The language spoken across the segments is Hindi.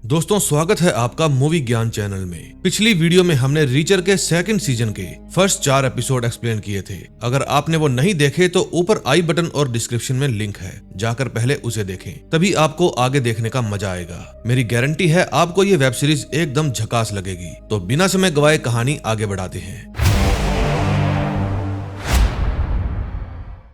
दोस्तों स्वागत है आपका मूवी ज्ञान चैनल में। पिछली वीडियो में हमने रीचर के सेकंड सीजन के फर्स्ट 4 एपिसोड एक्सप्लेन किए थे। अगर आपने वो नहीं देखे तो ऊपर आई बटन और डिस्क्रिप्शन में लिंक है, जाकर पहले उसे देखें, तभी आपको आगे देखने का मजा आएगा। मेरी गारंटी है आपको ये वेब सीरीज एकदम झकास लगेगी। तो बिना समय गवाए कहानी आगे बढ़ाते हैं।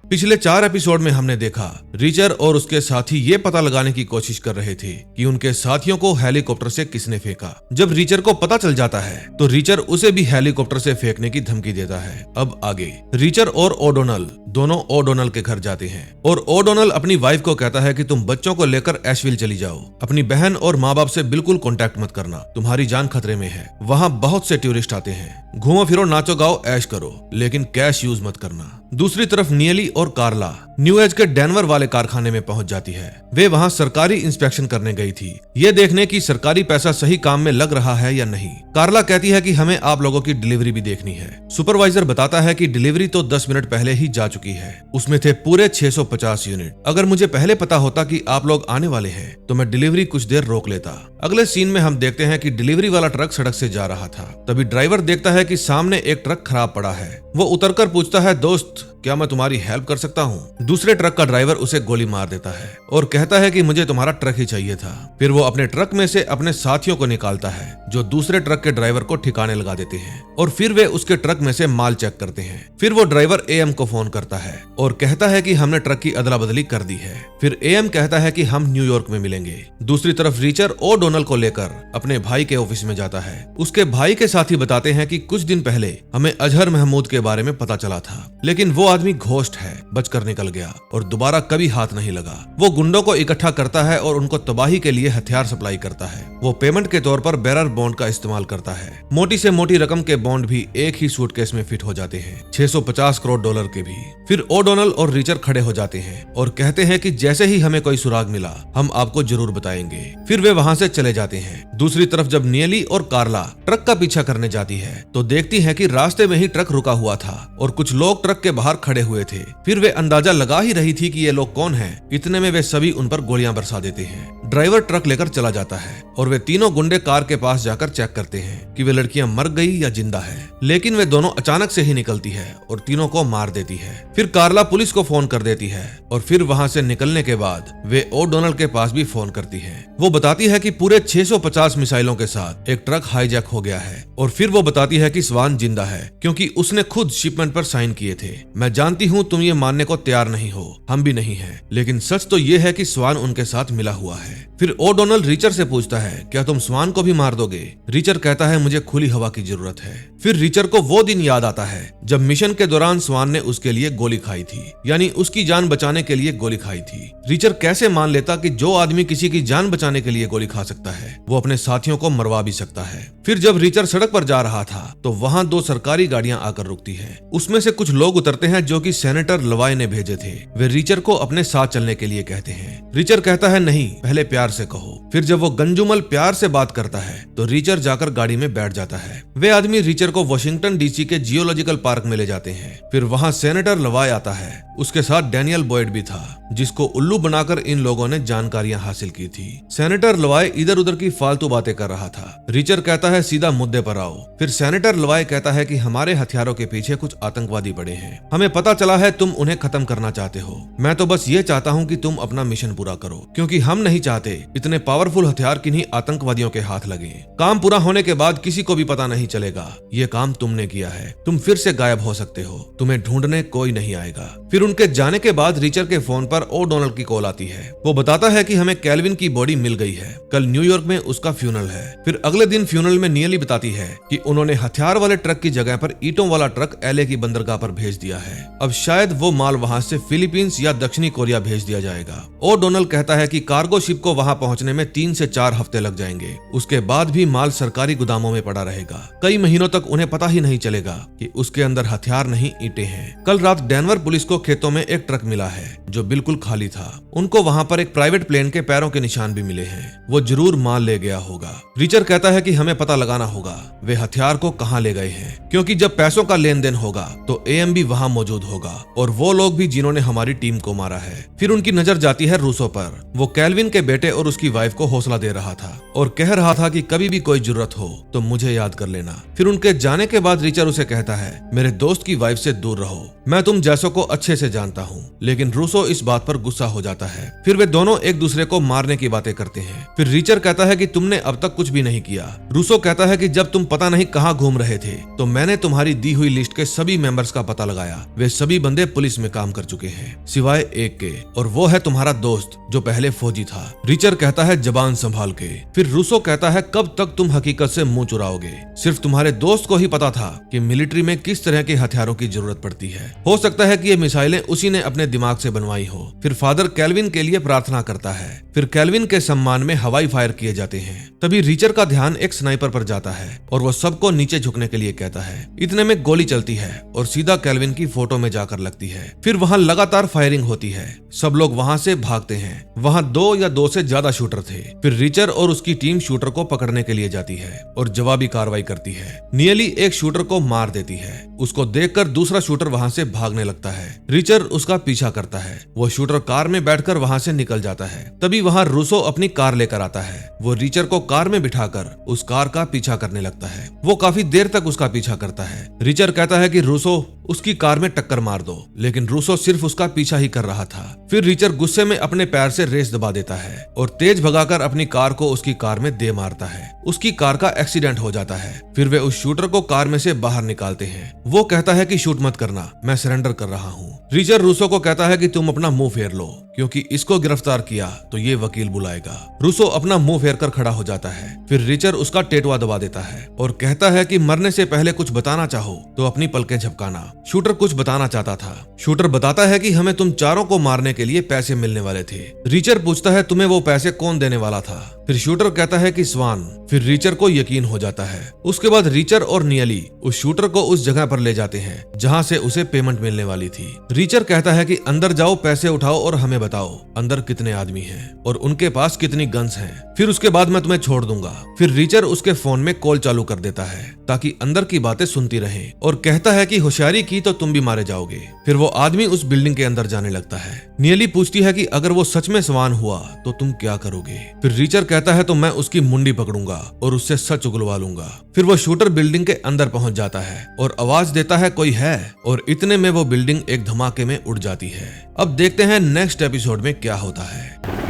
पिछले 4 एपिसोड में हमने देखा रीचर और उसके साथी ये पता लगाने की कोशिश कर रहे थे कि उनके साथियों को हेलीकॉप्टर से किसने फेंका। जब रीचर को पता चल जाता है तो रीचर उसे भी हेलीकॉप्टर से फेंकने की धमकी देता है। अब आगे रीचर और ओडोनल दोनों ओडोनल के घर जाते हैं और ओडोनल अपनी वाइफ को कहता है कि तुम बच्चों को लेकर एशविल चली जाओ। अपनी बहन और माँ बाप से बिल्कुल कॉन्टेक्ट मत करना, तुम्हारी जान खतरे में है। वहाँ बहुत से टूरिस्ट आते हैं, घूमो फिरो नाचो गाओ ऐश करो, लेकिन कैश यूज मत करना। दूसरी तरफ नियली और कार्ला न्यू एज के डेनवर वाले कारखाने में पहुंच जाती है। वे वहां सरकारी इंस्पेक्शन करने गई थी, ये देखने की सरकारी पैसा सही काम में लग रहा है या नहीं। कार्ला कहती है कि हमें आप लोगों की डिलीवरी भी देखनी है। सुपरवाइजर बताता है कि डिलीवरी तो 10 मिनट पहले ही जा चुकी है, उसमें थे पूरे 650 यूनिट। अगर मुझे पहले पता होता कि आप लोग आने वाले हैं तो मैं डिलीवरी कुछ देर रोक लेता। अगले सीन में हम देखते हैं कि डिलीवरी वाला ट्रक सड़क से जा रहा था। तभी ड्राइवर देखता है कि सामने एक ट्रक खराब पड़ा है। वो उतरकर पूछता है, दोस्त क्या मैं तुम्हारी हेल्प कर सकता हूँ? दूसरे ट्रक का ड्राइवर उसे गोली मार देता है और कहता है कि मुझे तुम्हारा ट्रक ही चाहिए था। फिर वो अपने ट्रक में से अपने साथियों को निकालता है जो दूसरे ट्रक के ड्राइवर को ठिकाने लगा देते हैं और फिर वे उसके ट्रक में से माल चेक करते हैं। फिर वो ड्राइवर एएम को फोन करता है और कहता है कि हमने ट्रक की अदला बदली कर दी है। फिर एएम कहता है कि हम न्यूयॉर्क में मिलेंगे। दूसरी तरफ रीचर ओडोनल को लेकर अपने भाई के ऑफिस में जाता है। उसके भाई के साथी बताते हैं कि कुछ दिन पहले हमें अजहर महमूद के बारे में पता चला था, लेकिन वो आदमी घोस्ट है, बचकर निकल गया और दोबारा कभी हाथ नहीं लगा। वो गुंडों को इकट्ठा करता है और उनको तबाही के लिए हथियार सप्लाई करता है। वो पेमेंट के तौर पर बेरर बॉन्ड का इस्तेमाल करता है। मोटी से मोटी रकम के बॉन्ड भी एक ही सूटकेस में फिट हो जाते हैं, 650 करोड़ डॉलर के भी। फिर ओडोनल और रीचर खड़े हो जाते हैं और कहते हैं कि जैसे ही हमें कोई सुराग मिला हम आपको जरूर बताएंगे। फिर वे वहां से चले जाते हैं। दूसरी तरफ जब नियली और कार्ला ट्रक का पीछा करने जाती है तो देखती है कि रास्ते में ही ट्रक रुका हुआ था और कुछ लोग ट्रक के बाहर खड़े हुए थे। फिर वे अंदाजा लगा ही रही थी कि ये लोग कौन हैं। इतने में वे सभी उन पर गोलियां बरसा देते हैं। ड्राइवर ट्रक लेकर चला जाता है और वे तीनों गुंडे कार के पास जाकर चेक करते हैं कि वे लड़कियां मर गई या जिंदा है, लेकिन वे दोनों अचानक से ही निकलती है और तीनों को मार देती है। फिर कार्ला पुलिस को फोन कर देती है और फिर वहां से निकलने के बाद वे ओडोनल के पास भी फोन करती है। वो बताती है कि पूरे 650 मिसाइलों के साथ एक ट्रक हाईजैक हो गया है और फिर वो बताती है कि स्वान जिंदा है क्योंकि उसने खुद शिपमेंट पर साइन किए थे। मैं जानती हूँ तुम ये मानने को तैयार नहीं हो, हम भी नहीं है, लेकिन सच तो ये है कि स्वान उनके साथ मिला हुआ है। फिर ओडोनल रीचर से पूछता है, क्या तुम स्वान को भी मार दोगे? रीचर कहता है, मुझे खुली हवा की जरूरत है। फिर रीचर को वो दिन याद आता है जब मिशन के दौरान स्वान ने उसके लिए गोली खाई थी, यानी उसकी जान बचाने के लिए गोली खाई थी। रीचर कैसे मान लेता कि जो आदमी किसी की जान बचाने के लिए गोली खा सकता है वो अपने साथियों को मरवा भी सकता है। फिर जब रीचर सड़क पर जा रहा था तो वहाँ 2 सरकारी गाड़ियां आकर रुकती है। उसमें से कुछ लोग उतरते हैं जो कि सेनेटर लवाई ने भेजे थे। वे रीचर को अपने साथ चलने के लिए कहते हैं। रीचर कहता है, नहीं, पहले प्यार से कहो। फिर जब वो गंजुमल प्यार से बात करता है तो रीचर जाकर गाड़ी में बैठ जाता है। वे आदमी रीचर को वॉशिंगटन डीसी के जियोलॉजिकल पार्क में ले जाते हैं। फिर वहाँ सेनेटर लवाई आता है, उसके साथ डैनियल बॉयड भी था जिसको उल्लू बनाकर इन लोगों ने जानकारियां हासिल की थी। सेनेटर लवाई इधर उधर की फालतू बातें कर रहा था। रीचर कहता है, सीधा मुद्दे पर आओ। फिर सेनेटर लवाई कहता है कि हमारे हथियारों के पीछे कुछ आतंकवादी पड़े हैं, हमें पता चला है तुम उन्हें खत्म करना चाहते हो। मैं तो बस ये चाहता हूँ कि तुम अपना मिशन पूरा करो, क्योंकि हम नहीं चाहते इतने पावरफुल हथियार किन्हीं आतंकवादियों के हाथ लगे। काम पूरा होने के बाद किसी को भी पता नहीं चलेगा ये काम तुमने किया है। तुम फिर से गायब हो सकते हो, तुम्हें ढूंढने कोई नहीं आएगा। फिर उनके जाने के बाद रीचर के फोन पर ओडोनल की कॉल आती है। वो बताता है कि हमें कैल्विन की बॉडी मिल गई है, कल न्यूयॉर्क में उसका फ्यूनल है। फिर अगले दिन फ्यूनल में नियली बताती है कि उन्होंने हथियार वाले ट्रक की जगह पर ईंटों वाला ट्रक एलए की बंदरगाह पर भेज दिया है। अब शायद वो माल वहां से फिलीपींस या दक्षिणी कोरिया भेज दिया जाएगा। ओडोनल कहता है कि कार्गो शिप को वहां पहुंचने में 3 से 4 हफ्ते लग जाएंगे। उसके बाद भी माल सरकारी गोदामों में पड़ा रहेगा। कई महीनों तक उन्हें पता ही नहीं चलेगा कि उसके अंदर हथियार नहीं ईंटें हैं। कल रात डेनवर पुलिस को खेतों में एक ट्रक मिला है जो बिल्कुल खाली था। उनको वहाँ पर एक प्राइवेट प्लेन के पैरों के निशान भी मिले हैं। वो जरूर माल ले गया होगा। रिचर कहता है कि हमें पता लगाना होगा वे हथियार को कहाँ ले गए हैं, क्योंकि जब पैसों का लेन देन होगा तो एएम भी वहाँ मौजूद होगा और वो लोग भी जिन्होंने हमारी टीम को मारा है। फिर उनकी नजर जाती है रूसो पर। वो कैल्विन के बेटे और उसकी वाइफ को हौसला दे रहा था और कह रहा था कि कभी भी कोई जरूरत हो तो मुझे याद कर लेना। फिर उनके जाने के बाद रिचर उसे कहता है, मेरे दोस्त की वाइफ से दूर रहो, मैं तुम जैसों को अच्छे से जानता हूँ। लेकिन रूसो इस बात पर गुस्सा हो जाता है। फिर वे दोनों एक दूसरे को मारने की बातें करते हैं। फिर रिचर कहता है कि तुमने अब तक कुछ भी नहीं किया। रूसो कहता है कि जब तुम पता नहीं कहाँ घूम रहे थे तो मैंने तुम्हारी दी हुई लिस्ट के सभी मेंबर्स का पता लगाया। वे सभी बंदे पुलिस में काम कर चुके हैं सिवाय एक के, और वो है तुम्हारा दोस्त जो पहले फौजी था। रिचर कहता है जबान संभाल के। फिर रूसो कहता है कब तक तुम हकीकत से मुंह चुराओगे? सिर्फ तुम्हारे दोस्त को ही पता था कि मिलिट्री में किस तरह के हथियारों की जरूरत पड़ती है। हो सकता है कि ये मिसाइलें उसी ने अपने दिमाग से बनवाई हो। फिर फादर कैल्विन के लिए प्रार्थना करता है। फिर कैल्विन के सम्मान में हवाई फायर किए जाते हैं। तभी रिचर का ध्यान एक स्नाइपर पर जाता है और वो सबको नीचे झुकने के लिए कहता है। इतने में गोली चलती है और सीधा कैल्विन की फोटो में जाकर लगती है। फिर वहाँ लगातार फायरिंग होती है। सब लोग वहाँ से भागते हैं। वहाँ 2 या 2 से ज्यादा शूटर थे। फिर रिचर और उसकी टीम शूटर को पकड़ने के लिए जाती है और जवाबी कार्रवाई करती है। नियली एक शूटर को मार देती है। उसको देखकर दूसरा शूटर वहाँ से भागने लगता है। रिचर उसका पीछा करता है। वो शूटर कार में बैठकर वहाँ से निकल जाता है। तभी वहाँ रूसो अपनी कार लेकर आता है। वो रिचर को कार में बिठाकर उस कार का पीछा करने लगता है। वो काफी देर तक उसका पीछा करता है। रिचर कहता है कि रूसो उसकी कार में टक्कर मार दो, लेकिन रूसो सिर्फ उसका पीछा ही कर रहा था। फिर रिचर गुस्से में अपने पैर से रेस दबा देता है और तेज भगाकर अपनी कार को उसकी कार में दे मारता है। उसकी कार का एक्सीडेंट हो जाता है। फिर वे उस शूटर को कार में से बाहर निकालते हैं। वो कहता है कि शूट मत करना, मैं सरेंडर कर रहा हूँ। रिचर रूसो को कहता है कि तुम अपना मुंह फेर लो, क्योंकि इसको गिरफ्तार किया तो ये वकील बुलाएगा। रूसो अपना मुंह फेर कर खड़ा हो जाता है। फिर रिचर उसका टेटवा दबा देता है और कहता है कि मरने से पहले कुछ बताना चाहो तो अपनी पलकें झपकाना। शूटर कुछ बताना चाहता था। शूटर बताता है कि हमें तुम चारों को मारने के लिए पैसे मिलने वाले थे। रिचर पूछता है तुम्हें वो पैसे कौन देने वाला था? फिर शूटर कहता है कि स्वान। फिर रिचर को यकीन हो जाता है। उसके बाद रिचर और नियली उस शूटर को उस जगह पर ले जाते हैं जहाँ से उसे पेमेंट मिलने वाली थी। रिचर कहता है कि अंदर जाओ, पैसे उठाओ और हमें बताओ अंदर कितने आदमी हैं और उनके पास कितनी गन्स हैं। फिर उसके बाद मैं तुम्हें छोड़ दूंगा। फिर रिचर उसके फोन में कॉल चालू कर देता है ताकि अंदर की बातें सुनती रहे और कहता है कि होशियारी की तो तुम भी मारे जाओगे। फिर वो आदमी उस बिल्डिंग के अंदर जाने लगता है। नियली पूछती है कि अगर वो सच में स्वान हुआ तो तुम क्या करोगे? फिर रिचर कहता है तो मैं उसकी मुंडी पकड़ूंगा और उससे सच उगलवा लूंगा। फिर वो शूटर बिल्डिंग के अंदर पहुंच जाता है और आवाज देता है कोई है, और इतने में वो बिल्डिंग एक धमाके में उड़ जाती है। अब देखते हैं नेक्स्ट एपिसोड में क्या होता है।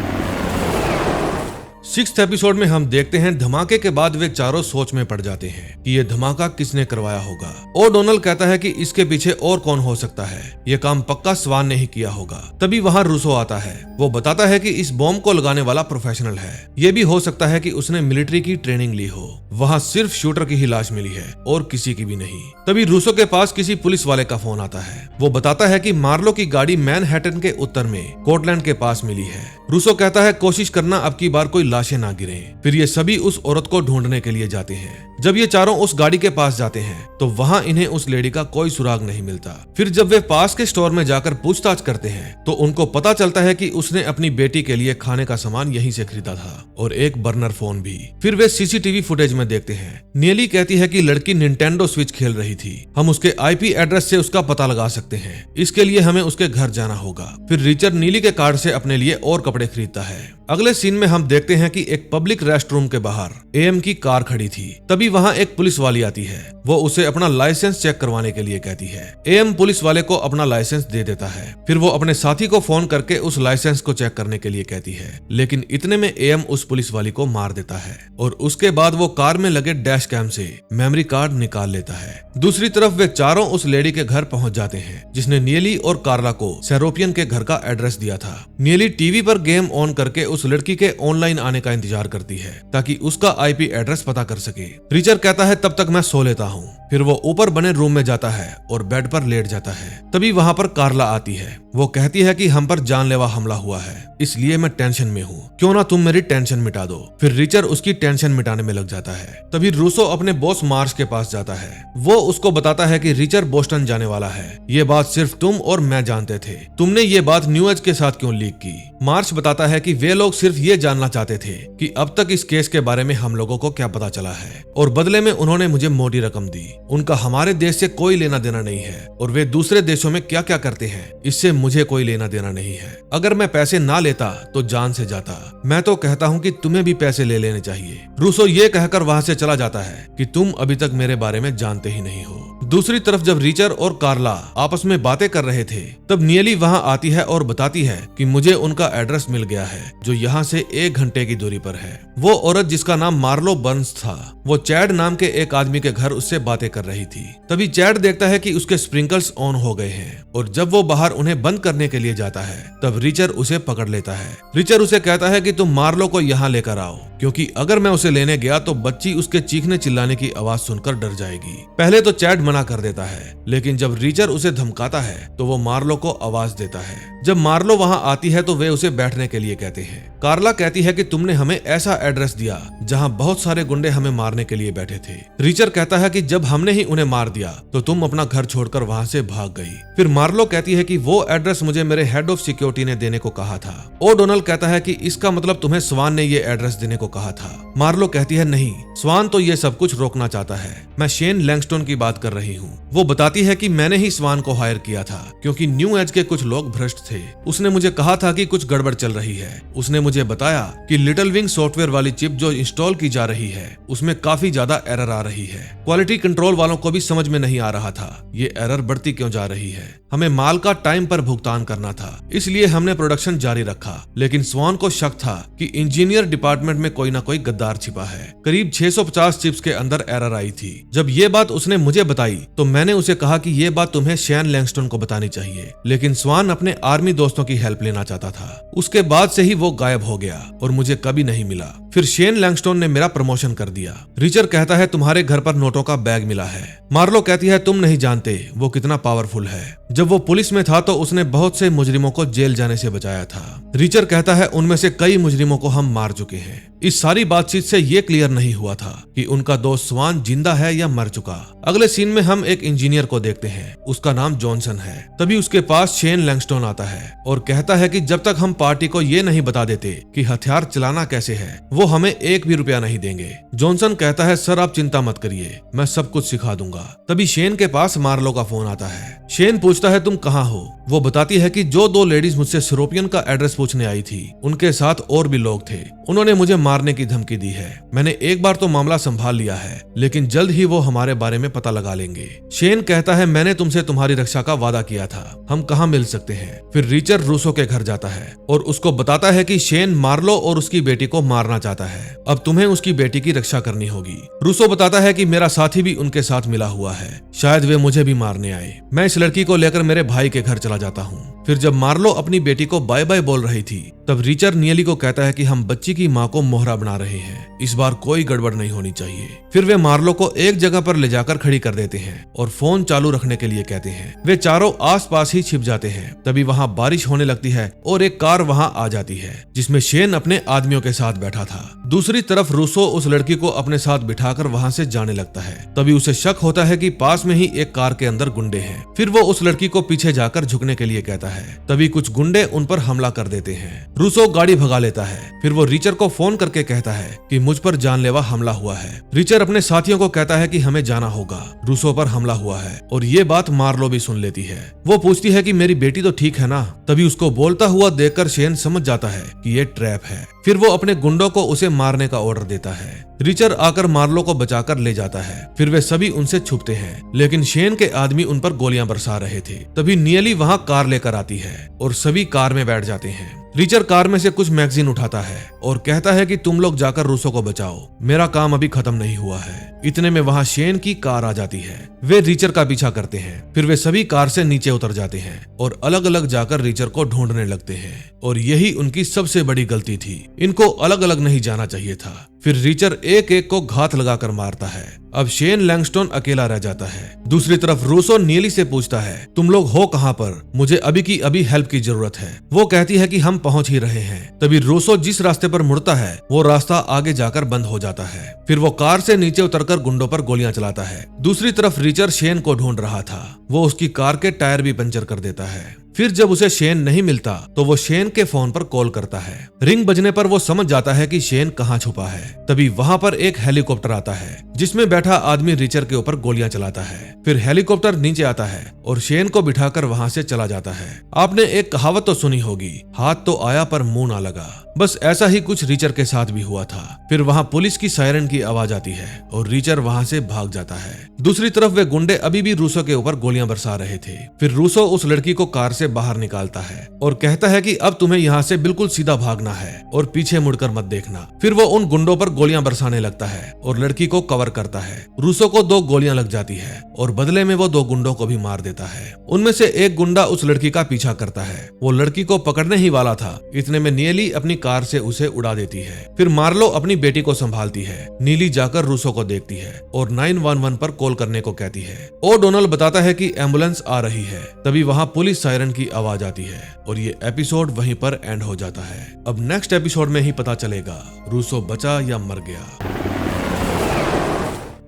6th एपिसोड में हम देखते हैं धमाके के बाद वे चारों सोच में पड़ जाते हैं कि ये धमाका किसने करवाया होगा। ओडोनल कहता है कि इसके पीछे और कौन हो सकता है, ये काम पक्का स्वान ने ही किया होगा। तभी वहाँ रूसो आता है। वो बताता है कि इस बॉम्ब को लगाने वाला प्रोफेशनल है। ये भी हो सकता है कि उसने मिलिट्री की ट्रेनिंग ली हो। वहाँ सिर्फ शूटर की ही लाश मिली है और किसी की भी नहीं। तभी रूसो के पास किसी पुलिस वाले का फोन आता है। वो बताता है कि मार्लो की गाड़ी मैनहट्टन के उत्तर में कोर्टलैंड के पास मिली है। रूसो कहता है कोशिश करना अब की बार कोई लाशें ना गिरें। फिर ये सभी उस औरत को ढूंढने के लिए जाते हैं। जब ये चारों उस गाड़ी के पास जाते हैं तो वहाँ इन्हें उस लेडी का कोई सुराग नहीं मिलता। फिर जब वे पास के स्टोर में जाकर पूछताछ करते हैं तो उनको पता चलता है कि उसने अपनी बेटी के लिए खाने का सामान यहीं से खरीदा था और एक बर्नर फोन भी। फिर वे सीसीटीवी फुटेज में देखते हैं। नियली कहती है कि लड़की निंटेंडो स्विच खेल रही थी। हम उसके आईपी एड्रेस से उसका पता लगा सकते हैं। इसके लिए हमें उसके घर जाना होगा। फिर रिचर नीली के कार्ड से अपने लिए और कपड़े खरीदता है। अगले सीन में हम देखते हैं कि एक पब्लिक रेस्टरूम के बाहर एएम की कार खड़ी थी। तभी वहाँ एक पुलिस वाली आती है। वो उसे अपना लाइसेंस चेक करवाने के लिए कहती है। एएम पुलिस वाले को अपना लाइसेंस दे देता है। फिर वो अपने साथी को फोन करके उस लाइसेंस को चेक करने के लिए कहती है, लेकिन इतने में एएम उस पुलिस वाली को मार देता है और उसके बाद वो कार में लगे डैश कैम से मेमोरी कार्ड निकाल लेता है। दूसरी तरफ वे चारों उस लेडी के घर पहुंच जाते हैं जिसने नियली और कार्ला को सेरोपियन के घर का एड्रेस दिया था। नियली टीवी पर गेम ऑन करके उस लड़की के ऑनलाइन आने का इंतजार करती है ताकि उसका आईपी एड्रेस पता कर सके। रिचर कहता है तब तक मैं सो लेता हूँ। फिर वो ऊपर बने रूम में जाता है और बेड पर लेट जाता है। तभी वहाँ पर कार्ला आती है। वो कहती है कि हम पर जानलेवा हमला हुआ है, इसलिए मैं टेंशन में हूँ, क्यों ना तुम मेरी टेंशन मिटा दो। फिर रिचर उसकी टेंशन मिटाने में लग जाता है। तभी रूसो अपने बॉस मार्श के पास जाता है। वो उसको बताता है कि रिचर बोस्टन जाने वाला है। ये बात सिर्फ तुम और मैं जानते थे। तुमने ये बात न्यू एज के साथ क्यों लीक की? मार्श बताता है कि वे लोग सिर्फ ये जानना चाहते थे कि अब तक इस केस के बारे में हम लोगों को क्या पता चला है, और बदले में उन्होंने मुझे मोटी रकम दी। उनका हमारे देश से कोई लेना देना नहीं है, और वे दूसरे देशों में क्या क्या करते हैं इससे मुझे कोई लेना देना नहीं है। अगर मैं पैसे ना लेता तो जान से जाता। मैं तो कहता हूँ कि तुम्हें भी पैसे ले लेने चाहिए। रूसो ये कहकर वहाँ से चला जाता है कि तुम अभी तक मेरे बारे में जानते ही नहीं हो। दूसरी तरफ जब रिचर और कार्ला आपस में बातें कर रहे थे, तब नियली वहां आती है और बताती है कि मुझे उनका एड्रेस मिल गया है, जो यहाँ से 1 घंटे की दूरी पर है। वो औरत जिसका नाम मार्लो बर्न्स था, वो चैड नाम के एक आदमी के घर उससे बातें कर रही थी। तभी चैड देखता है कि उसके स्प्रिंकल्स ऑन हो गए हैं, और जब वो बाहर उन्हें बंद करने के लिए जाता है, तब रिचर उसे पकड़ लेता है। रिचर उसे कहता है कि तुम मार्लो को यहाँ लेकर आओ, क्योंकि अगर मैं उसे लेने गया तो बच्ची उसके चीखने चिल्लाने की आवाज सुनकर डर जाएगी। पहले तो चैड मना कर देता है, लेकिन जब रिचर उसे धमकाता है तो वो मार्लो को आवाज देता है। जब मार्लो वहां आती है तो वे उसे बैठने के लिए कहते हैं। कार्ला कहती है कि तुमने हमें ऐसा एड्रेस दिया जहां बहुत सारे गुंडे हमें मारने के लिए बैठे थे। रिचर कहता है कि जब हमने ही उन्हें मार दिया तो तुम अपना घर छोड़कर वहां से भाग गई। फिर मार्लो कहती है कि वो एड्रेस मुझे मेरे हेड ऑफ सिक्योरिटी ने देने को कहा था। ओडोनल कहता है कि इसका मतलब तुम्हें स्वान ने ये एड्रेस देने को कहा था। मार्लो कहती है नहीं, स्वान तो ये सब कुछ रोकना चाहता है। मैं शेन लैंगस्टोन की बात कर रही हूँ। वो बताती है कि मैंने ही स्वान को हायर किया था, क्योंकि न्यू एज के कुछ लोग भ्रष्ट थे। उसने मुझे कहा था कि कुछ गड़बड़ चल रही है। उसने मुझे बताया कि लिटिल विंग सॉफ्टवेयर वाली चिप जो इंस्टॉल की जा रही है, उसमें काफी ज्यादा एरर आ रही है। क्वालिटी कंट्रोल वालों को भी समझ में नहीं आ रहा था ये एरर बढ़ती क्यों जा रही है। हमें माल का टाइम पर भुगतान करना था, इसलिए हमने प्रोडक्शन जारी रखा। लेकिन स्वान को शक था कि इंजीनियर डिपार्टमेंट में कोई ना कोई गद्दार छिपा है। करीब 650 चिप्स के अंदर एरर आई थी। जब ये बात उसने मुझे बताई तो मैंने उसे कहा कि ये बात तुम्हें शेन लैंगस्टोन को बतानी चाहिए, लेकिन स्वान अपने आर्मी दोस्तों की हेल्प लेना चाहता था। उसके बाद से ही वो गायब हो गया और मुझे कभी नहीं मिला। फिर शेन लैंगस्टोन ने मेरा प्रमोशन कर दिया। रिचर कहता है तुम्हारे घर पर नोटों का बैग मिला है। मार्लो कहती है तुम नहीं जानते वो कितना पावरफुल है। जब वो पुलिस में था तो उसने बहुत से मुजरिमों को जेल जाने से बचाया था। रिचर कहता है उनमें से कई मुजरिमों को हम मार चुके हैं। इस सारी बातचीत से ये क्लियर नहीं हुआ था कि उनका दोस्त स्वान जिंदा है या मर चुका। अगले सीन में हम एक इंजीनियर को देखते हैं, उसका नाम जॉनसन है। तभी उसके पास शेन लैंगस्टोन आता है और कहता है कि जब तक हम पार्टी को ये नहीं बता देते कि हथियार चलाना कैसे है, वो हमें 1 भी रुपया नहीं देंगे। जॉनसन कहता है सर आप चिंता मत करिए, मैं सब कुछ सिखा दूंगा। तभी शेन के पास मार्लो का फोन आता है। शेन पूछता है तुम कहाँ हो। वो बताती है कि जो 2 लेडीज मुझसे सिरोपियन का एड्रेस पूछने आई थी, उनके साथ और भी लोग थे। उन्होंने मुझे मारने की धमकी दी है। मैंने एक बार तो मामला संभाल लिया है, लेकिन जल्द ही वो हमारे बारे में पता लगा लेंगे। शेन कहता है मैंने तुमसे तुम्हारी रक्षा का वादा किया था, हम कहाँ मिल सकते हैं। फिर रिचर रूसो के घर जाता है और उसको बताता है कि शेन मार्लो और उसकी बेटी को मारना चाहता है। अब तुम्हें उसकी बेटी की रक्षा करनी होगी। रूसो बताता है कि मेरा साथी भी उनके साथ मिला हुआ है, शायद वे मुझे भी मारने आए। मैं इस लड़की को लेकर मेरे भाई के घर चला जाता हूँ। फिर जब मार्लो अपनी बेटी को बाय बाय बोल रही थी, तब रिचर नियली को कहता है कि हम बच्ची की माँ को मोहरा बना रहे हैं, इस बार कोई गड़बड़ नहीं होनी चाहिए। फिर वे मार्लो को एक जगह पर ले जाकर खड़ी कर देते हैं और फोन चालू रखने के लिए कहते हैं। वे चारों आसपास ही छिप जाते हैं। तभी वहाँ बारिश होने लगती है और एक कार वहाँ आ जाती है, जिसमें शेन अपने आदमियों के साथ बैठा था। दूसरी तरफ रूसो उस लड़की को अपने साथ बिठाकर वहाँ से जाने लगता है। तभी उसे शक होता है कि पास में ही एक कार के अंदर गुंडे हैं। फिर वो उस लड़की को पीछे जाकर झुकने के लिए कहता है। तभी कुछ गुंडे उन पर हमला कर देते हैं। रूसो गाड़ी भगा लेता है। फिर वो रिचर को फोन करके कहता है कि मुझ पर जानलेवा हमला हुआ है। रिचर अपने साथियों को कहता है कि हमें जाना होगा, रूसो पर हमला हुआ है। और ये बात मार्लो भी सुन लेती है। वो पूछती है कि मेरी बेटी तो ठीक है ना। तभी उसको बोलता हुआ देखकर शेन समझ जाता है कि ये ट्रैप है। फिर वो अपने गुंडों को उसे मारने का ऑर्डर देता है। रिचर आकर मार्लो को बचाकर ले जाता है। फिर वे सभी उनसे छुपते हैं, लेकिन शेन के आदमी उन पर गोलियां बरसा रहे थे। तभी नियली वहां कार लेकर आती है और सभी कार में बैठ जाते हैं। रिचर कार में से कुछ मैगजीन उठाता है और कहता है कि तुम लोग जाकर रूसो को बचाओ, मेरा काम अभी खत्म नहीं हुआ है। इतने में वहां शेन की कार आ जाती है। वे रिचर का पीछा करते हैं। फिर वे सभी कार से नीचे उतर जाते हैं और अलग अलग जाकर रिचर को ढूंढने लगते हैं। और यही उनकी सबसे बड़ी गलती थी, इनको अलग अलग नहीं जाना चाहिए था। फिर रिचर एक एक को घात लगाकर मारता है। अब शेन लैंगस्टोन अकेला रह जाता है। दूसरी तरफ रूसो नीली से पूछता है, तुम लोग हो कहाँ पर? मुझे अभी की अभी हेल्प की जरूरत है। वो कहती है कि हम पहुंच ही रहे हैं। तभी रूसो जिस रास्ते पर मुड़ता है वो रास्ता आगे जाकर बंद हो जाता है। फिर वो कार से नीचे उतरकर गुंडों पर गोलियां चलाता है। दूसरी तरफ रिचर शेन को ढूंढ रहा था। वो उसकी कार के टायर भी पंचर कर देता है। फिर जब उसे शेन नहीं मिलता तो वो शेन के फोन पर कॉल करता है। रिंग बजने पर वो समझ जाता है कि शेन कहाँ छुपा है। तभी वहाँ पर एक हेलीकॉप्टर आता है जिसमें बैठा आदमी रिचर के ऊपर गोलियां चलाता है। फिर हेलीकॉप्टर नीचे आता है और शेन को बिठाकर वहाँ से चला जाता है। आपने एक कहावत तो सुनी होगी, हाथ तो आया पर मुंह ना लगा। बस ऐसा ही कुछ रिचर के साथ भी हुआ था। फिर वहाँ पुलिस की सायरन की आवाज आती है और रिचर वहाँ से भाग जाता है। दूसरी तरफ वे गुंडे अभी भी रूसो के ऊपर गोलियां बरसा रहे थे। फिर रूसो उस लड़की को कार से बाहर निकालता है और कहता है कि अब तुम्हें यहाँ से बिल्कुल सीधा भागना है और पीछे मुड़कर मत देखना। फिर वो उन गुंडों पर गोलियां बरसाने लगता है और लड़की को कवर करता है। रूसो को 2 गोलियां लग जाती है और बदले में वो 2 गुंडों को भी मार देता है। उनमें से एक गुंडा उस लड़की का पीछा करता है। वो लड़की को पकड़ने ही वाला था, इतने में नीली अपनी कार से उसे उड़ा देती है। फिर मार्लो अपनी बेटी को संभालती है। नीली जाकर रूसो को देखती है और 911 पर कॉल करने को कहती है। ओडोनल बताता है कि एम्बुलेंस आ रही है। तभी वहाँ पुलिस सायरन की आवाज आती है और ये एपिसोड वहीं पर एंड हो जाता है। अब नेक्स्ट एपिसोड में ही पता चलेगा रूसो बचा या मर गया।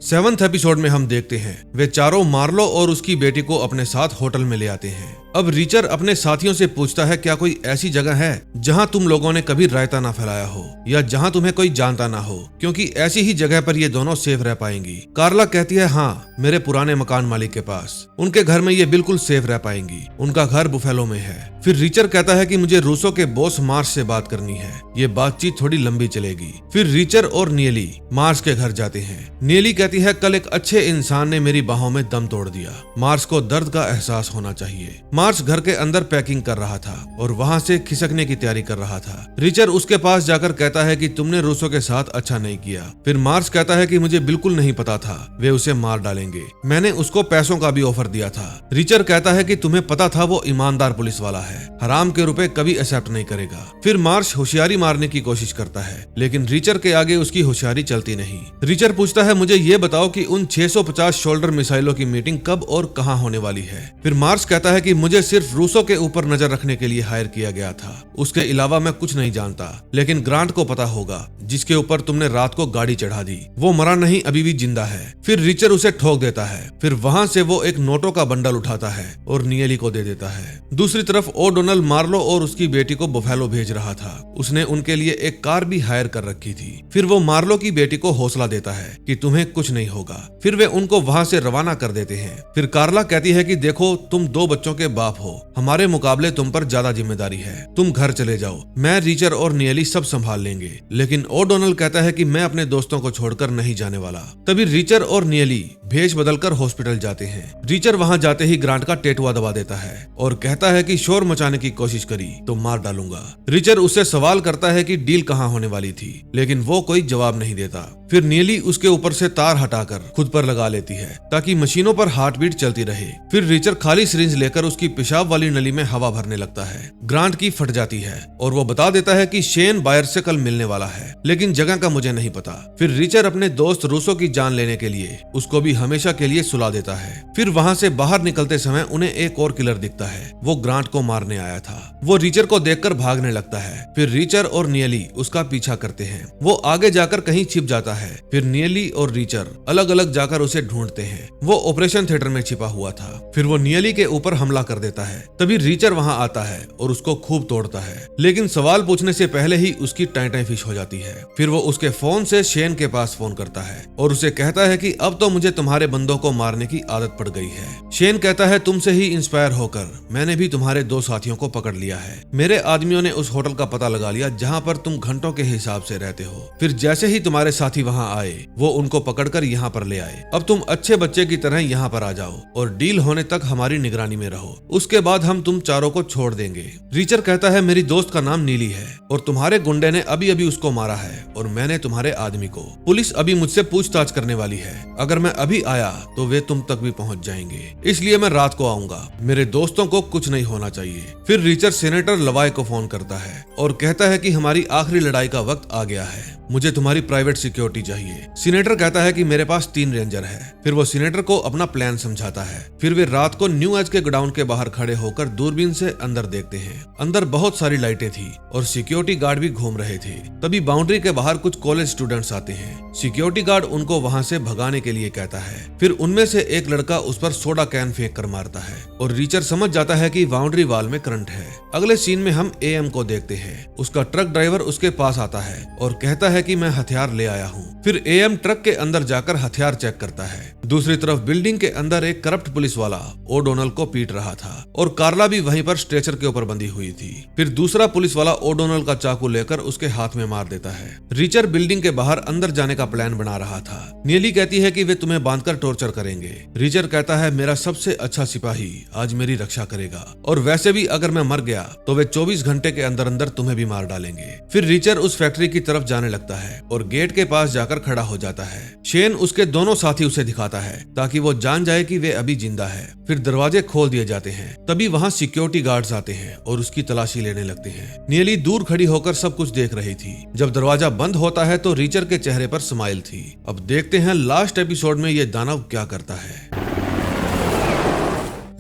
7th एपिसोड में हम देखते हैं वे चारों मार्लो और उसकी बेटी को अपने साथ होटल में ले आते हैं। अब रिचर अपने साथियों से पूछता है, क्या कोई ऐसी जगह है जहां तुम लोगों ने कभी रायता ना फैलाया हो या जहां तुम्हें कोई जानता ना हो, क्योंकि ऐसी ही जगह पर ये दोनों सेफ रह पाएंगी। कार्ला कहती है, हाँ, मेरे पुराने मकान मालिक के पास, उनके घर में ये बिल्कुल सेफ रह पाएंगी। उनका घर बुफेलो में है। फिर रिचर कहता है कि मुझे रूसो के बॉस मार्स से बात करनी है, ये बातचीत थोड़ी लंबी चलेगी। फिर रिचर और नीली मार्स के घर जाते हैं। नीली कहती है, कल एक अच्छे इंसान ने मेरी बाहों में दम तोड़ दिया। मार्स को दर्द का एहसास होना चाहिए। मार्स घर के अंदर पैकिंग कर रहा था और वहाँ से खिसकने की तैयारी कर रहा था। रिचर उसके पास जाकर कहता है कि तुमने रूसो के साथ अच्छा नहीं किया। फिर मार्स कहता है कि मुझे बिल्कुल नहीं पता था वे उसे मार डालेंगे, मैंने उसको पैसों का भी ऑफर दिया था। रिचर कहता है कि तुम्हें पता था वो ईमानदार पुलिस वाला है, हराम के रुपए कभी एक्सेप्ट नहीं करेगा। फिर मार्स होशियारी मारने की कोशिश करता है लेकिन रिचर के आगे उसकी होशियारी चलती नहीं। रिचर पूछता है, मुझे ये बताओ कि उन 650 शोल्डर मिसाइलों की मीटिंग कब और कहाँ होने वाली है। फिर मार्स कहता है कि मुझे सिर्फ रूसो के ऊपर नजर रखने के लिए हायर किया गया था, उसके अलावा मैं कुछ नहीं जानता। लेकिन ग्रांट को पता होगा, जिसके ऊपर तुमने रात को गाड़ी चढ़ा दी, वो मरा नहीं, अभी भी जिंदा है। फिर रिचर उसे ठोक देता है। फिर वहां से वो एक नोटों का बंडल उठाता है और नियली को दे देता है। दूसरी तरफ ओडोनल मार्लो और उसकी बेटी को बुफेलो भेज रहा था। उसने उनके लिए एक कार भी हायर कर रखी थी। फिर वो मार्लो की बेटी को हौसला देता है कि तुम्हें कुछ नहीं होगा। फिर वे उनको वहां से रवाना कर देते हैं। फिर कार्ला कहती है कि देखो, तुम 2 बच्चों के बाप हो, हमारे मुकाबले तुम पर ज्यादा जिम्मेदारी है, तुम घर चले जाओ, मैं, रिचर और नियली सब संभाल लेंगे। लेकिन ओडोनल कहता है कि मैं अपने दोस्तों को छोड़कर नहीं जाने वाला। तभी रिचर और नियली भेष बदलकर हॉस्पिटल जाते हैं। रिचर वहां जाते ही ग्रांट का टेटुआ दबा देता है और कहता है कि शोर मचाने की कोशिश करी तो मार डालूंगा। रिचर उससे सवाल करता है कि डील कहाँ होने वाली थी, लेकिन वो कोई जवाब नहीं देता। फिर नियली उसके ऊपर से तार हटाकर खुद पर लगा लेती है ताकि मशीनों पर हार्ट बीट चलती रहे। फिर रिचर खाली सिरिंज लेकर उसकी पेशाब वाली नली में हवा भरने लगता है। ग्रांट की फट जाती है और वो बता देता है कि शेन बायर से कल मिलने वाला है, लेकिन जगह का मुझे नहीं पता। फिर रिचर अपने दोस्त रूसो की जान लेने के लिए उसको भी हमेशा के लिए सुला देता है। फिर वहाँ से बाहर निकलते समय उन्हें एक और किलर दिखता है, वो ग्रांट को मारने आया था। वो रिचर को देखकर भागने लगता है। फिर रिचर और नियली उसका पीछा करते हैं। वो आगे जाकर कहीं छिप जाता है। फिर नियली और रिचर अलग अलग जाकर उसे ढूंढते हैं। वो ऑपरेशन थिएटर में छिपा हुआ था। फिर वो नियली के ऊपर हमला कर देता है। तभी रिचर वहां आता है और उसको खूब तोड़ता है, लेकिन सवाल पूछने से पहले ही उसकी टाई फिश हो जाती है। फिर वो उसके फोन से शेन के पास फोन करता है और उसे कहता है कि अब तो मुझे तुम्हारे बंदों को मारने की आदत पड़ गई है। शेन कहता है, तुमसे ही इंस्पायर होकर मैंने भी तुम्हारे 2 साथियों को पकड़ लिया है। मेरे आदमियों ने उस होटल का पता लगा लिया जहाँ पर तुम घंटों के हिसाब से रहते हो। फिर जैसे ही तुम्हारे साथी वहाँ आए, वो उनको पकड़कर यहाँ पर ले आए। अब तुम अच्छे बच्चे की तरह यहाँ पर आ जाओ और डील होने तक हमारी निगरानी में रहो, उसके बाद हम तुम चारों को छोड़ देंगे। रिचर कहता है, मेरी दोस्त का नाम नीली है और तुम्हारे गुंडे ने अभी अभी उसको मारा है और मैंने तुम्हारे आदमी को। पुलिस अभी मुझसे पूछताछ करने वाली है, अगर मैं अभी आया तो वे तुम तक भी पहुंच जाएंगे, इसलिए मैं रात को आऊंगा। मेरे दोस्तों को कुछ नहीं होना चाहिए। फिर रिचर सेनेटर लवाय को फोन करता है और कहता है कि हमारी आखिरी लड़ाई का वक्त आ गया है। मुझे तुम्हारी प्राइवेट सिक्योरिटी चाहिए। सीनेटर कहता है कि मेरे पास 3 रेंजर है। फिर वो सीनेटर को अपना प्लान समझाता है। फिर वे रात को न्यू एज के गोडाउन के बाहर खड़े होकर दूरबीन से अंदर देखते हैं। अंदर बहुत सारी लाइटें थी और सिक्योरिटी गार्ड भी घूम रहे थे। तभी बाउंड्री के बाहर कुछ कॉलेज स्टूडेंट्स आते हैं। सिक्योरिटी गार्ड उनको वहां से भगाने के लिए कहता है। फिर उनमें से एक लड़का उस पर सोडा कैन फेंक कर मारता है और रीचर समझ जाता है कि बाउंड्री वाल में करंट है। अगले सीन में हम एएम को देखते हैं। उसका ट्रक ड्राइवर उसके पास आता है और कहता है कि मैं हथियार ले आया हूँ। फिर एएम ट्रक के अंदर जाकर हथियार चेक करता है। दूसरी तरफ बिल्डिंग के अंदर एक करप्ट पुलिस वाला ओडोनल को पीट रहा था और कार्ला भी वहीं पर स्ट्रेचर के ऊपर बंधी हुई थी। फिर दूसरा पुलिस वाला ओडोनल का चाकू लेकर उसके हाथ में मार देता है। रिचर बिल्डिंग के बाहर अंदर जाने का प्लान बना रहा था। नीली कहती है कि वे तुम्हें बांधकर टॉर्चर करेंगे। रिचर कहता है मेरा सबसे अच्छा सिपाही आज मेरी रक्षा करेगा और वैसे भी अगर मैं मर गया तो वे 24 घंटे के अंदर अंदर तुम्हें भी मार डालेंगे। फिर रिचर उस फैक्ट्री की तरफ जाने लगता है और गेट के पास जाकर खड़ा हो जाता है। शेन उसके दोनों साथी उसे दिखाता है ताकि वो जान जाए कि वे अभी जिंदा है। फिर दरवाजे खोल दिए जाते हैं। तभी वहाँ सिक्योरिटी गार्ड्स आते हैं और उसकी तलाशी लेने लगते हैं। नीली दूर खड़ी होकर सब कुछ देख रही थी। जब दरवाजा बंद होता है तो रिचर के चेहरे पर स्माइल थी। अब देखते हैं लास्ट एपिसोड में ये दानव क्या करता है।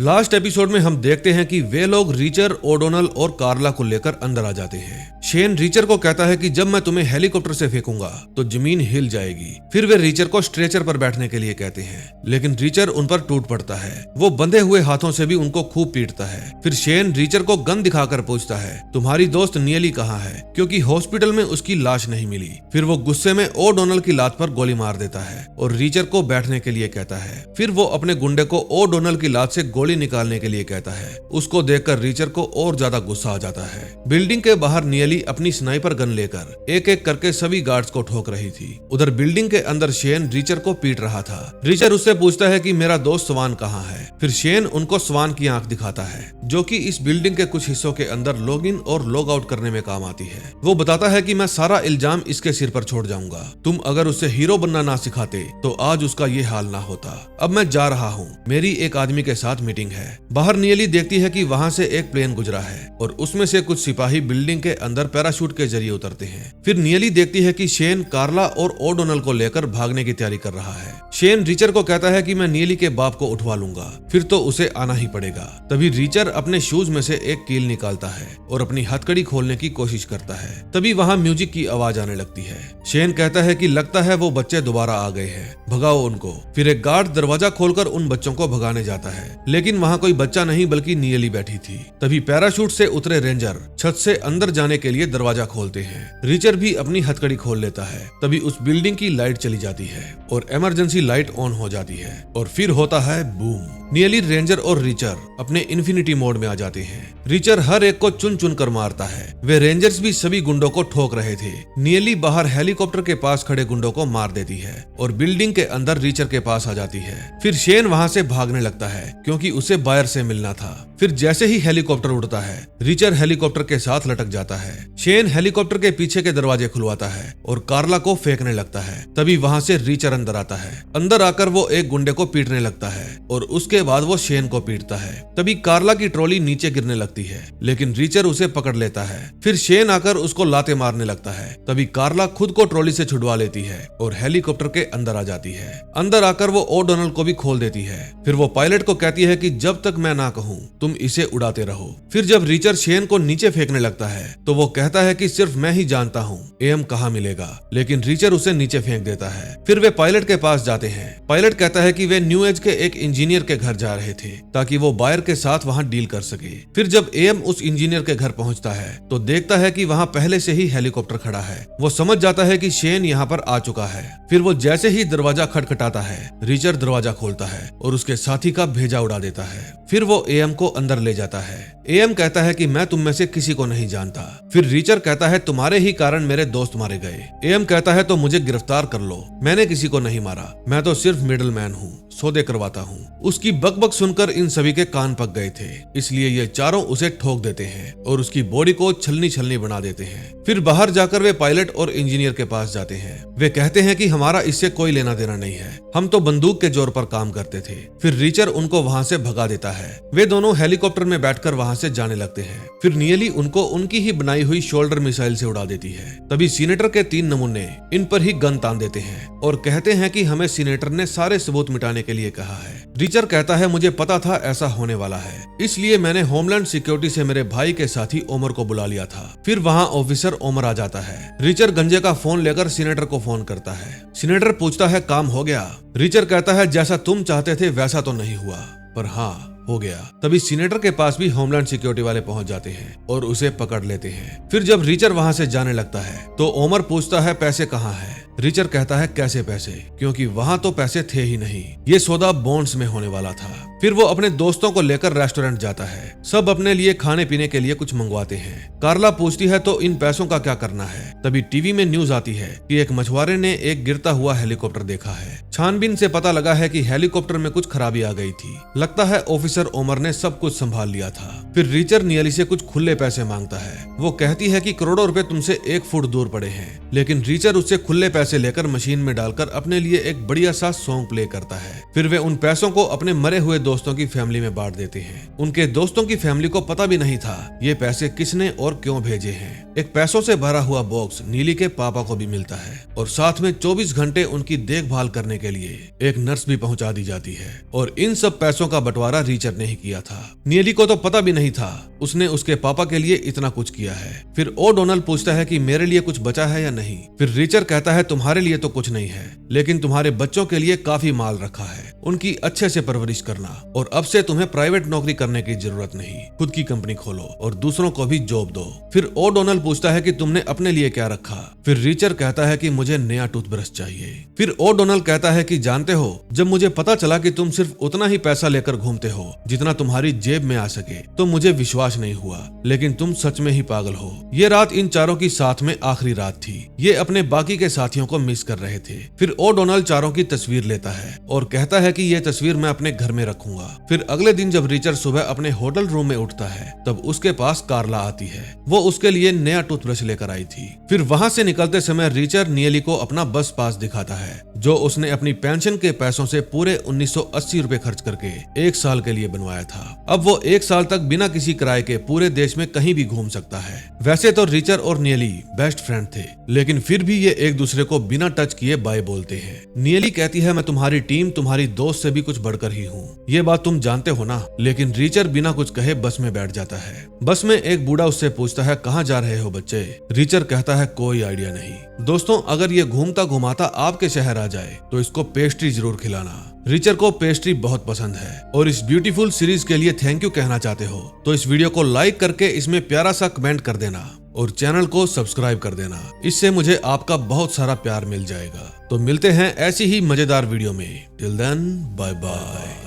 लास्ट एपिसोड में हम देखते हैं कि वे लोग रिचर, ओडोनल और कार्ला को लेकर अंदर आ जाते हैं। शेन रिचर को कहता है कि जब मैं तुम्हें हेलीकॉप्टर से फेंकूंगा तो जमीन हिल जाएगी। फिर वे रिचर को स्ट्रेचर पर बैठने के लिए कहते हैं, लेकिन रिचर उन पर टूट पड़ता है। वो बंधे हुए हाथों से भी उनको खूब पीटता है। फिर शेन रिचर को गन दिखाकर पूछता है, तुम्हारी दोस्त नीली कहाँ है, क्योंकि हॉस्पिटल में उसकी लाश नहीं मिली। फिर वो गुस्से में ओडोनल की लात पर गोली मार देता है और रिचर को बैठने के लिए कहता है। फिर वो अपने गुंडे को ओडोनल की लात से गोली निकालने के लिए कहता है। उसको देखकर रिचर को और ज्यादा गुस्सा आ जाता है। बिल्डिंग के बाहर नीली अपनी स्नाइपर गन लेकर एक एक करके सभी गार्ड्स को ठोक रही थी। उधर बिल्डिंग के अंदर शेन रिचर को पीट रहा था। रिचर उससे पूछता है कि मेरा दोस्त स्वान कहाँ है। फिर शेन उनको स्वान की आंख दिखाता है जो कि इस बिल्डिंग के कुछ हिस्सों के अंदर लॉग इन और लॉग आउट करने में काम आती है। वो बताता है कि मैं सारा इल्जाम इसके सिर पर छोड़ जाऊंगा। तुम अगर उसे हीरो बनना ना सिखाते तो आज उसका ये हाल ना होता। अब मैं जा रहा हूँ, मेरी एक आदमी के साथ मीटिंग है। बाहर नीली देखती है कि वहाँ से एक प्लेन गुजरा है और उसमें से कुछ सिपाही बिल्डिंग के अंदर पैराशूट के जरिए उतरते हैं। फिर नीली देखती है कि शेन कार्ला और ओडोनल को लेकर भागने की तैयारी कर रहा है। शेन रिचर को कहता है कि मैं नीली के बाप को उठवा लूंगा, फिर तो उसे आना ही पड़ेगा। तभी रिचर अपने शूज में से एक कील निकालता है और अपनी हथकड़ी खोलने की कोशिश करता है। तभी वहाँ म्यूजिक की आवाज आने लगती है। शेन कहता है कि लगता है वो बच्चे दोबारा आ गए हैं, भगाओ उनको। फिर एक गार्ड दरवाजा खोलकर उन बच्चों को भगाने जाता है, लेकिन वहाँ कोई बच्चा नहीं बल्कि नीली बैठी थी। तभी पैराशूट से उतरे रेंजर छत से अंदर जाने के लिए दरवाजा खोलते हैं। रिचर भी अपनी हथकड़ी खोल लेता है। तभी उस बिल्डिंग की लाइट चली जाती है और इमरजेंसी लाइट ऑन हो जाती है और फिर होता है बूम। नीली, रेंजर और रिचर अपने इन्फिनिटी मोड में आ जाते हैं। रिचर हर एक को चुन चुन कर मारता है। वे रेंजर्स भी सभी गुंडों को ठोक रहे थे। नीली बाहर हेलीकॉप्टर के पास खड़े गुंडों को मार देती है और बिल्डिंग के अंदर रिचर के पास आ जाती है। फिर शेन वहाँ से भागने लगता है क्योंकि उसे बायर से मिलना था। फिर जैसे ही हेलीकॉप्टर उड़ता है, रिचर हेलीकॉप्टर के साथ लटक जाता है। शेन हेलीकॉप्टर के पीछे के दरवाजे खुलवाता है और कार्ला को फेंकने लगता है। तभी वहाँ से रिचर अंदर आता है। अंदर आकर वो एक गुंडे को पीटने लगता है और उसके बाद वो शेन को पीटता है। तभी कार्ला की ट्रॉली नीचे गिरने लगती है, लेकिन रिचर उसे पकड़ लेता है। फिर शेन आकर उसको लाते मारने लगता है। तभी कार्ला खुद को ट्रॉली से छुड़वा लेती है और हेलीकॉप्टर के अंदर आ जाती है। अंदर आकर वो ओडोनल को भी खोल देती है। फिर वो पायलट को कहती है कि जब तक मैं ना कहूँ तुम इसे उड़ाते रहो। फिर जब रिचर शेन को नीचे फेंकने लगता है तो वो कहता है कि सिर्फ मैं ही जानता हूँ एएम कहाँ मिलेगा, लेकिन रिचर उसे नीचे फेंक देता है। फिर वे पायलट के पास जाते हैं। पायलट कहता है कि वे न्यू एज के एक इंजीनियर के घर जा रहे थे ताकि वो बायर के साथ वहाँ डील कर सके। फिर जब एएम उस इंजीनियर के घर पहुँचता है तो देखता है कि वहाँ पहले से ही हेलीकॉप्टर खड़ा है। वो समझ जाता है कि शेन यहाँ पर आ चुका है। फिर वो जैसे ही दरवाजा खटखटाता है, रिचर दरवाजा खोलता है और उसके साथी का भेजा उड़ा देता है। फिर वो एएम को अंदर ले जाता है। एएम कहता है कि मैं तुम में से किसी को नहीं जानता। फिर रिचर कहता है तुम्हारे ही कारण मेरे दोस्त मारे गए। एएम कहता है तो मुझे गिरफ्तार कर लो, मैंने किसी को नहीं मारा, मैं तो सिर्फ मिडल मैन हूँ। सौदे करवाता हूँ। उसकी बकबक सुनकर इन सभी के कान पक गए थे, इसलिए ये चारों उसे ठोक देते हैं और उसकी बॉडी को छलनी छलनी बना देते हैं। फिर बाहर जाकर वे पायलट और इंजीनियर के पास जाते हैं। वे कहते हैं कि हमारा इससे कोई लेना देना नहीं है, हम तो बंदूक के जोर पर काम करते थे। फिर रीचर उनको वहाँ से भगा देता है। वे दोनों हेलीकॉप्टर में बैठकर वहाँ से जाने लगते हैं। फिर नियली उनको उनकी ही बनाई हुई शोल्डर मिसाइल से उड़ा देती है। तभी सीनेटर के 3 नमूने इन पर ही गन तान देते हैं और कहते हैं कि हमें सीनेटर ने सारे सबूत मिटाने के लिए कहा है। रीचर कहता है मुझे पता था ऐसा होने वाला है, इसलिए मैंने होमलैंड सिक्योरिटी से मेरे भाई के साथी ओमर को बुला लिया था। फिर वहाँ ऑफिसर ओमर आ जाता है। रीचर गंजे का फोन लेकर सीनेटर को फोन करता है। सीनेटर पूछता है काम हो गया? रीचर कहता है जैसा तुम चाहते थे वैसा तो नहीं हुआ, पर हाँ हो गया। तभी सीनेटर के पास भी होमलैंड सिक्योरिटी वाले पहुंच जाते हैं और उसे पकड़ लेते हैं। फिर जब रीचर वहां से जाने लगता है तो ओमर पूछता है पैसे कहाँ है? रीचर कहता है कैसे पैसे, क्योंकि वहां तो पैसे थे ही नहीं, ये सौदा बॉन्ड्स में होने वाला था। फिर वो अपने दोस्तों को लेकर रेस्टोरेंट जाता है। सब अपने लिए खाने पीने के लिए कुछ मंगवाते हैं। कार्ला पूछती है तो इन पैसों का क्या करना है? तभी टीवी में न्यूज आती है कि एक मछुआरे ने एक गिरता हुआ हेलीकॉप्टर देखा है। छानबीन से पता लगा है कि हेलीकॉप्टर में कुछ खराबी आ गई थी। लगता है ऑफिसर ओमर ने सब कुछ संभाल लिया था। फिर रीचर नियली से कुछ खुले पैसे मांगता है। वो कहती है कि करोड़ों रुपए तुमसे 1 फुट दूर पड़े हैं, लेकिन रीचर उससे खुले पैसे लेकर मशीन में डालकर अपने लिए एक बढ़िया सा सॉन्ग प्ले करता है। फिर वे उन पैसों को अपने मरे हुए दोस्तों की फैमिली में बांट देते हैं। उनके दोस्तों की फैमिली को पता भी नहीं था ये पैसे किसने और क्यों भेजे हैं। एक पैसों से भरा हुआ बॉक्स नीली के पापा को भी मिलता है और साथ में 24 घंटे उनकी देखभाल करने के लिए एक नर्स भी पहुंचा दी जाती है। और इन सब पैसों का बंटवारा रीचर ने ही किया था। नीली को तो पता भी नहीं था उसने उसके पापा के लिए इतना कुछ किया है। फिर ओ डोनाल्ड पूछता है कि मेरे लिए कुछ बचा है या नहीं। फिर रीचर कहता है तुम्हारे लिए तो कुछ नहीं है, लेकिन तुम्हारे बच्चों के लिए काफी माल रखा है, उनकी अच्छे से परवरिश करना और अब से तुम्हें प्राइवेट नौकरी करने की जरूरत नहीं, खुद की कंपनी खोलो और दूसरों को भी जॉब दो। फिर ओ डोनाल्ड पूछता है कि तुमने अपने लिए क्या रखा? फिर रीचर कहता है कि मुझे नया टूथब्रश चाहिए। फिर ओ डोनाल्ड कहता है कि जानते हो जब मुझे पता चला कि तुम सिर्फ उतना ही पैसा लेकर घूमते हो जितना तुम्हारी जेब में आ सके तो मुझे विश्वास नहीं हुआ, लेकिन तुम सच में ही पागल हो। ये रात इन चारों की साथ में आखिरी रात थी। ये अपने बाकी के साथियों को मिस कर रहे थे। फिर ओ डोनाल्ड चारों की तस्वीर लेता है और कहता है कि ये तस्वीर मैं अपने घर में रखूंगा। फिर अगले दिन जब रीचर सुबह अपने होटल रूम में उठता है तब उसके पास कार्ला आती है। वो उसके लिए नया टूथब्रश लेकर आई थी। फिर वहाँ से निकलते समय रीचर नियली को अपना बस पास दिखाता है जो उसने अपनी पेंशन के पैसों से पूरे 1980 रुपए खर्च करके 1 साल के लिए बनवाया था। अब वो 1 साल तक बिना किसी किराए के पूरे देश में कहीं भी घूम सकता है। वैसे तो रीचर और नियली बेस्ट फ्रेंड थे, लेकिन फिर भी ये एक दूसरे को बिना टच किए बाय बोलते हैं। नियली कहती है मैं तुम्हारी टीम तुम्हारी दोस्त से भी कुछ बढ़कर ही हूँ, ये बात तुम जानते हो ना। लेकिन रीचर बिना कुछ कहे बस में बैठ जाता है। बस में एक बूढ़ा उससे पूछता है कहाँ जा रहे हो बच्चे? रीचर कहता है कोई आइडिया नहीं। दोस्तों अगर ये घूमता घुमाता आपके शहर आ जाए तो इसको पेस्ट्री जरूर खिलाना। रीचर को पेस्ट्री बहुत पसंद है और इस ब्यूटीफुल सीरीज के लिए थैंक यू कहना चाहते हो तो इस वीडियो को लाइक करके इसमें प्यारा सा कमेंट कर देना और चैनल को सब्सक्राइब कर देना। इससे मुझे आपका बहुत सारा प्यार मिल जाएगा। तो मिलते हैं ऐसी ही मजेदार वीडियो में। Till then bye bye.